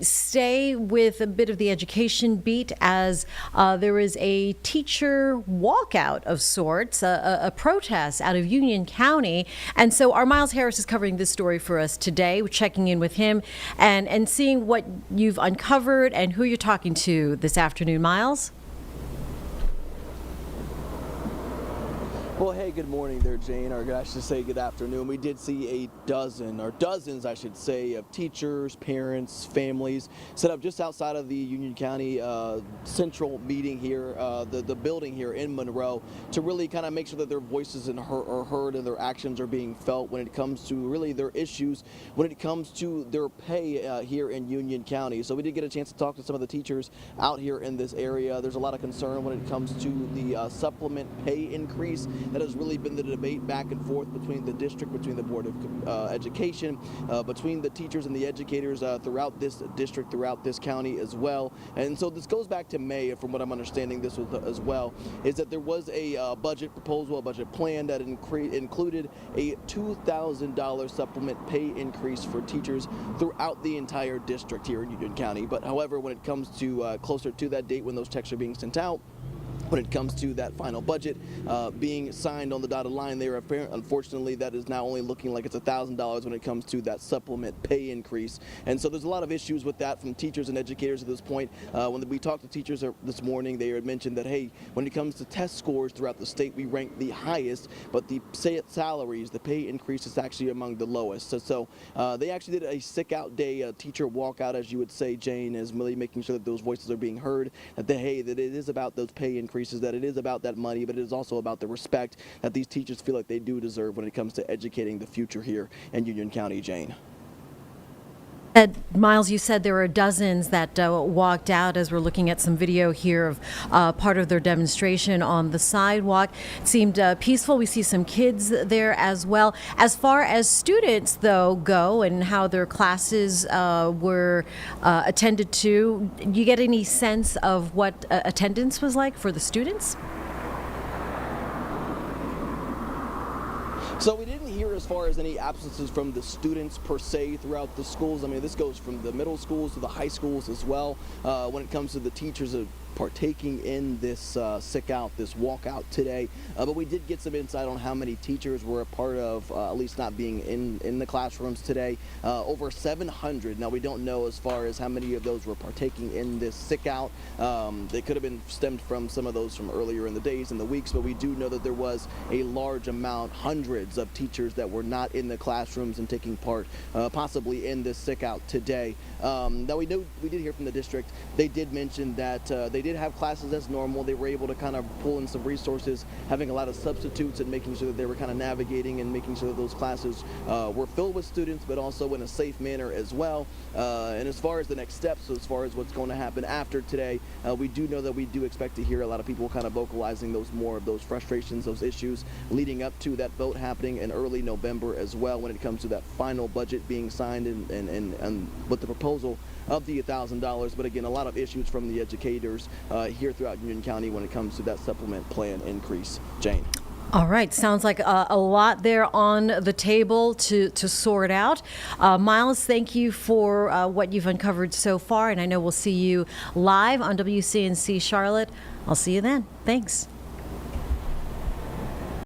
Stay with a bit of the education beat as there is a teacher walkout of sorts, a protest out of Union County. And so our Myles Harris is covering this story for us today. We're checking in with him and seeing what you've uncovered and who you're talking to this afternoon, Myles. Well, hey, good morning there, Jane, or I should say good afternoon. We did see a dozen, or dozens, I should say, of teachers, parents, families set up just outside of the Union County central meeting here, the building here in Monroe, to really kind of make sure that their voices are heard and their actions are being felt when it comes to really their issues, when it comes to their pay here in Union County. So we did get a chance to talk to some of the teachers out here in this area. There's a lot of concern when it comes to the supplement pay increase. That has really been the debate back and forth between the district, between the Board of Education, between the teachers and the educators throughout this district, throughout this county as well. And so this goes back to May, from what I'm understanding this was as well, is that there was a budget proposal, a budget plan that included a $2,000 supplement pay increase for teachers throughout the entire district here in Union County. But however, when it comes to closer to that date when those checks are being sent out, when it comes to that final budget being signed on the dotted line there, unfortunately, that is now only looking like it's $1,000 when it comes to that supplement pay increase. And so there's a lot of issues with that from teachers and educators at this point. When we talked to teachers this morning, they had mentioned that, hey, when it comes to test scores throughout the state, we rank the highest, but the salaries, the pay increase is actually among the lowest. So they actually did a sick out day, a teacher walkout, as you would say, Jane, is really making sure that those voices are being heard, that that it is about those pay increases, that it is about that money, but it is also about the respect that these teachers feel like they do deserve when it comes to educating the future here in Union County, Jane. Myles, you said there were dozens that walked out as we're looking at some video here of part of their demonstration on the sidewalk. It seemed peaceful. We see some kids there as well. As far as students, though, go and how their classes were attended to, do you get any sense of what attendance was like for the students? So we didn't hear as far as any absences from the students per se throughout the schools. I mean, this goes from the middle schools to the high schools as well. When it comes to the teachers partaking in this sick out, this walkout today. But we did get some insight on how many teachers were a part of at least not being in the classrooms today. Over 700. Now, we don't know as far as how many of those were partaking in this sick out. They could have been stemmed from some of those from earlier in the days and the weeks, but we do know that there was a large amount, hundreds of teachers that were not in the classrooms and taking part possibly in this sick out today. Now, we did hear from the district. They did mention that they did have classes as normal. They were able to kind of pull in some resources, having a lot of substitutes and making sure that they were kind of navigating and making sure that those classes were filled with students, but also in a safe manner as well. And as far as the next steps, as far as what's going to happen after today, we do know that we do expect to hear a lot of people kind of vocalizing more of those frustrations, those issues leading up to that vote happening in early November as well, when it comes to that final budget being signed and with the proposal of the $1,000. But again, a lot of issues from the educators here throughout Union County when it comes to that supplement plan increase. Jane. All right. Sounds like a lot there on the table to sort out. Myles, thank you for what you've uncovered so far. And I know we'll see you live on WCNC Charlotte. I'll see you then. Thanks.